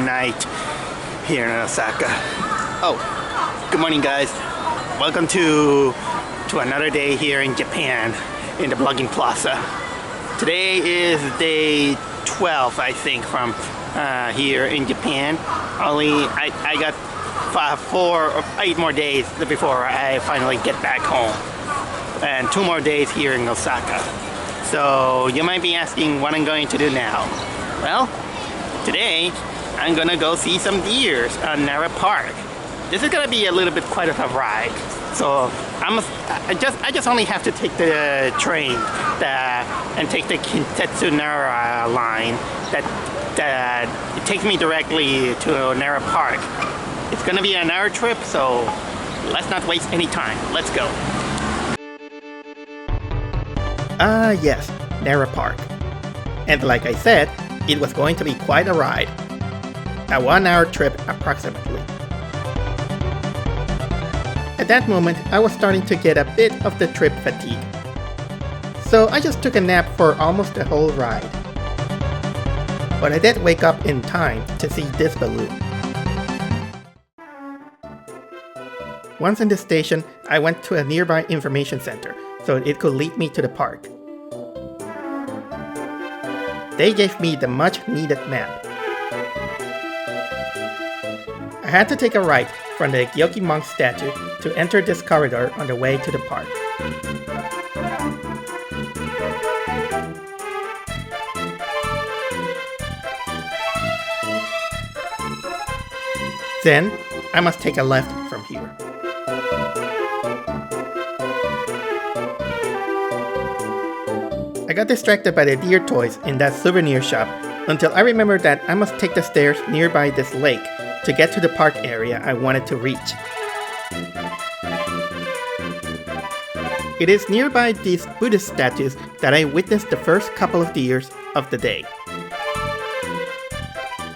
night here in Osaka. Oh, good morning guys. Welcome to another day here in Japan in the blogging Plaza. Today is day 12, I think, from here in Japan. I got 4 or 8 more days before I finally get back home, and 2 more days here in Osaka. So you might be asking what I'm going to do now. Well, today I'm gonna go see some deers on Nara Park. This is gonna be a little bit quite of a ride. So I just only have to take the train and take the Kintetsu Nara line that it takes me directly to Nara Park. It's gonna be an hour trip, so let's not waste any time. Let's go. Yes, Nara Park. And like I said, it was going to be quite a ride. A 1-hour trip approximately. At that moment, I was starting to get a bit of the trip fatigue. So I just took a nap for almost the whole ride. But I did wake up in time to see this balloon. Once in the station, I went to a nearby information center so it could lead me to the park. They gave me the much needed map. I had to take a right from the Gyoki monk statue to enter this corridor on the way to the park. Then, I must take a left from here. I got distracted by the deer toys in that souvenir shop until I remembered that I must take the stairs nearby this lake to get to the park area I wanted to reach. It is nearby these Buddhist statues that I witnessed the first couple of deers of the day.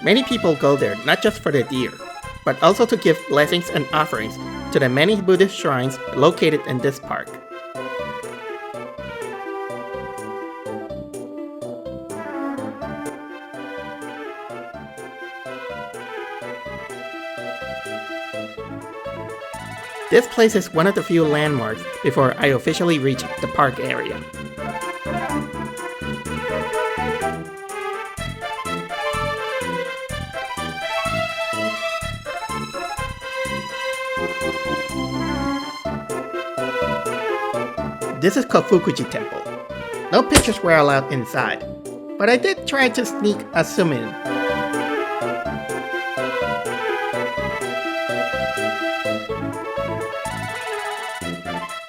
Many people go there not just for the deer, but also to give blessings and offerings to the many Buddhist shrines located in this park. This place is one of the few landmarks before I officially reach the park area. This is Todai-Ji Temple. No pictures were allowed inside, but I did try to sneak a zoom in.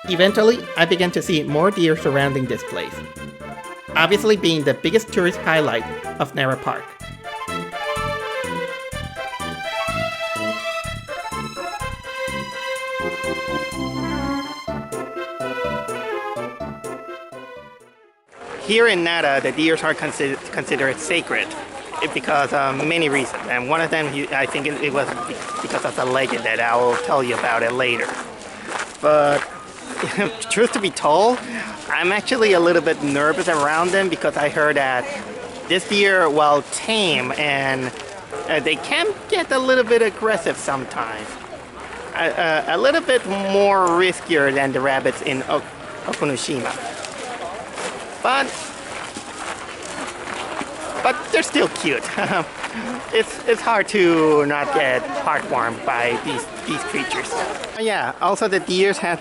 Eventually, I began to see more deer surrounding this place, obviously being the biggest tourist highlight of Nara Park. Here in Nara, the deers are considered sacred because of many reasons, and one of them, I think it was because of the legend that I will tell you about it later. But truth to be told, I'm actually a little bit nervous around them because I heard that this deer, while tame, and they can get a little bit aggressive sometimes. A little bit more riskier than the rabbits in Okunoshima. But they're still cute. It's hard to not get heartwarmed by these creatures. Yeah, also the deers have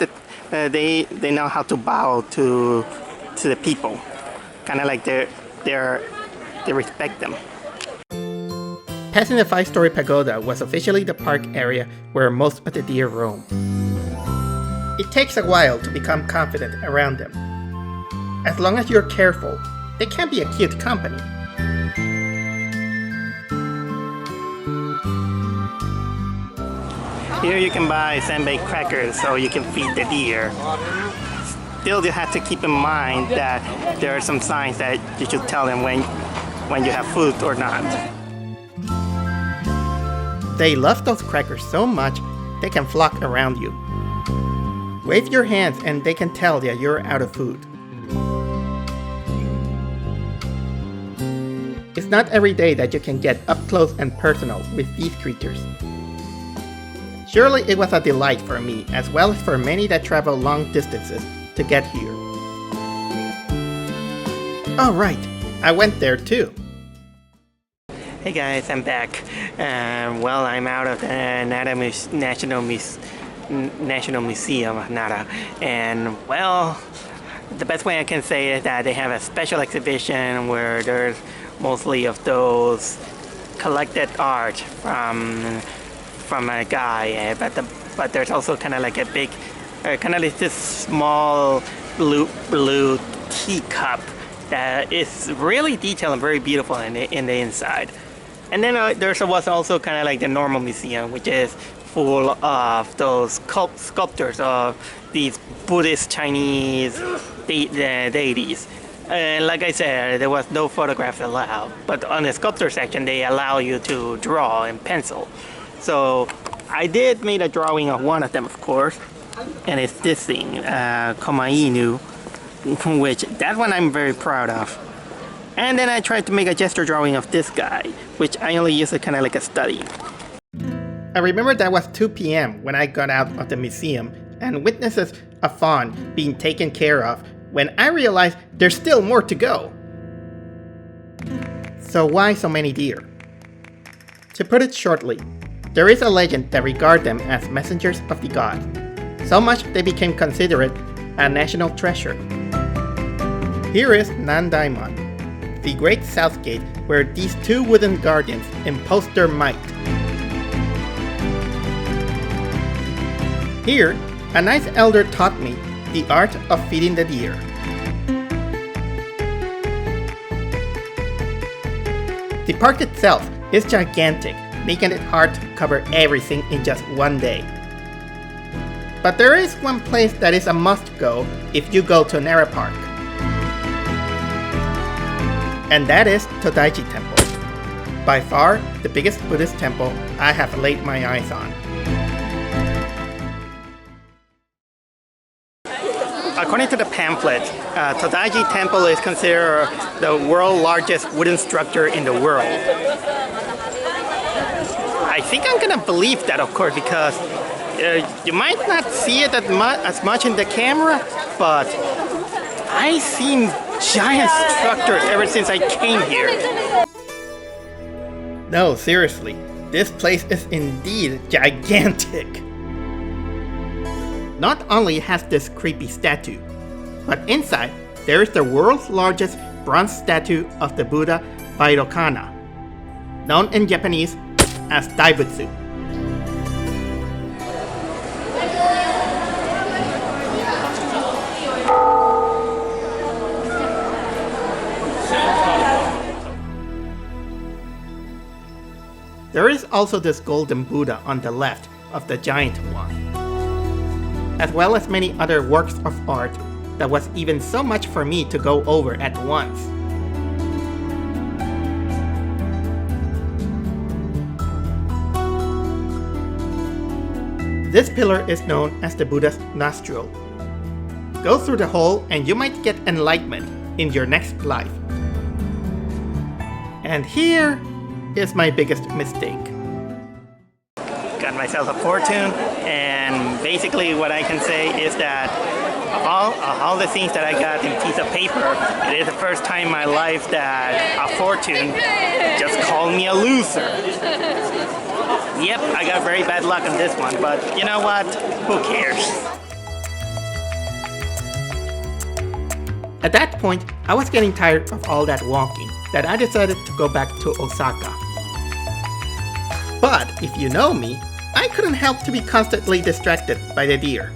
they know how to bow to the people, kind of like they respect them. Passing the 5-story pagoda was officially the park area where most of the deer roam. It takes a while to become confident around them. As long as you're careful, they can be a cute company. Here you can buy senbei crackers so you can feed the deer. Still, you have to keep in mind that there are some signs that you should tell them when you have food or not. They love those crackers so much, they can flock around you. Wave your hands and they can tell that you're out of food. It's not every day that you can get up close and personal with these creatures. Surely it was a delight for me, as well as for many that travel long distances to get here. Oh right, I went there too. Hey guys, I'm back. Well, I'm out of the National Museum of Nara, and well, the best way I can say is that they have a special exhibition where there's mostly of those collected art from a guy, but there's also kind of like a big, kind of like this small blue teacup that is really detailed and very beautiful in the inside. And then there was also kind of like the normal museum, which is full of those sculptures of these Buddhist Chinese deities. And like I said, there was no photographs allowed, but on the sculpture section they allow you to draw in pencil. So I did make a drawing of one of them, of course, and it's this thing, Komainu, which that one I'm very proud of. And then I tried to make a gesture drawing of this guy, which I only used it kind of like a study. I remember that was 2 p.m. when I got out of the museum and witnesses a fawn being taken care of when I realized there's still more to go. So why so many deer? To put it shortly, there is a legend that regards them as messengers of the god. So much they became considered a national treasure. Here is Nandaimon, the great south gate where these two wooden guardians impose their might. Here, a nice elder taught me the art of feeding the deer. The park itself is gigantic, making it hard to cover everything in just one day. But there is one place that is a must-go if you go to Nara Park. And that is Todai-Ji Temple. By far, the biggest Buddhist temple I have laid my eyes on. According to the pamphlet, Todai-Ji Temple is considered the world's largest wooden structure in the world. I think I'm gonna believe that, of course, because you might not see it as much in the camera, but I've seen giant structures ever since I came here. No, seriously, this place is indeed gigantic. Not only has this creepy statue, but inside there is the world's largest bronze statue of the Buddha Vairocana, known in Japanese as Daibutsu. There is also this golden Buddha on the left of the giant one, as well as many other works of art that was even so much for me to go over at once. This pillar is known as the Buddha's nostril. Go through the hole and you might get enlightenment in your next life. And here is my biggest mistake. Got myself a fortune, and basically what I can say is that all the things that I got in piece of paper, it is the first time in my life that a fortune just called me a loser. Yep, I got very bad luck on this one, but you know what? Who cares? At that point, I was getting tired of all that walking, that I decided to go back to Osaka. But if you know me, I couldn't help to be constantly distracted by the deer.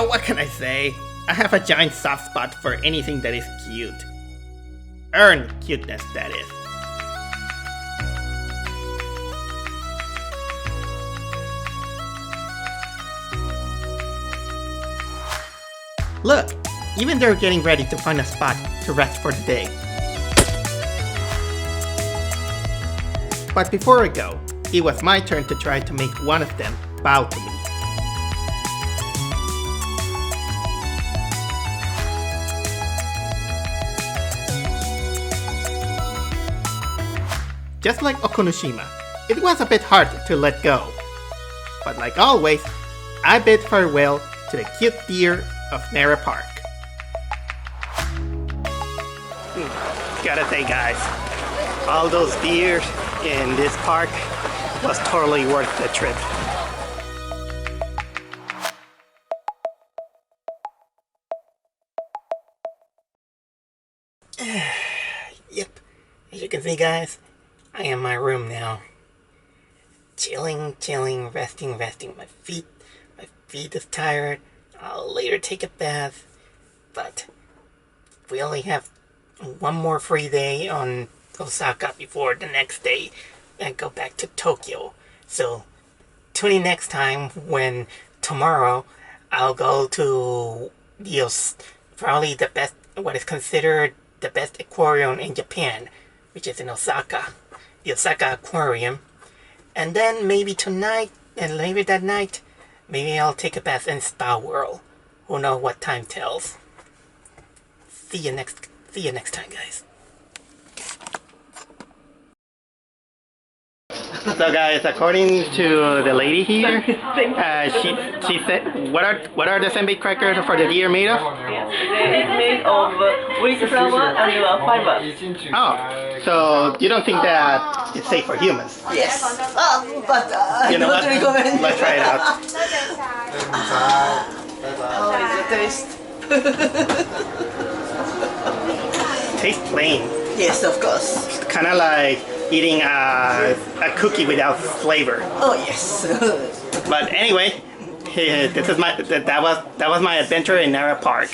What can I say? I have a giant soft spot for anything that is cute. Earned cuteness, that is. Look, even they're getting ready to find a spot to rest for the day. But before I go, it was my turn to try to make one of them bow to me. just like Okunoshima, it was a bit hard to let go. But like always, I bid farewell to the cute deer of Nara Park. Gotta say guys, all those deer in this park was totally worth the trip. Yep, as you can see guys, I am in my room now. Chilling, resting. My feet is tired. I'll later take a bath. But we only have one more free day on Osaka before the next day and go back to Tokyo. So tune in next time when tomorrow I'll go to probably the best, what is considered the best aquarium in Japan, which is in Osaka, the Osaka Aquarium. And then maybe tonight and later that night, maybe I'll take a bath in Spa World. Who knows what time tells. See you next time, guys. So guys, according to the lady here, she said, what are the senbei crackers for the deer made of? It's made of wheat flour and fiber. Oh, so you don't think that it's safe for humans? Yes, but You know I don't what? recommend. Let's try it out. How is the taste? Tastes plain. Yes, of course. Kind of like eating a cookie without flavor. Oh yes. But anyway, that was my adventure in Nara Park.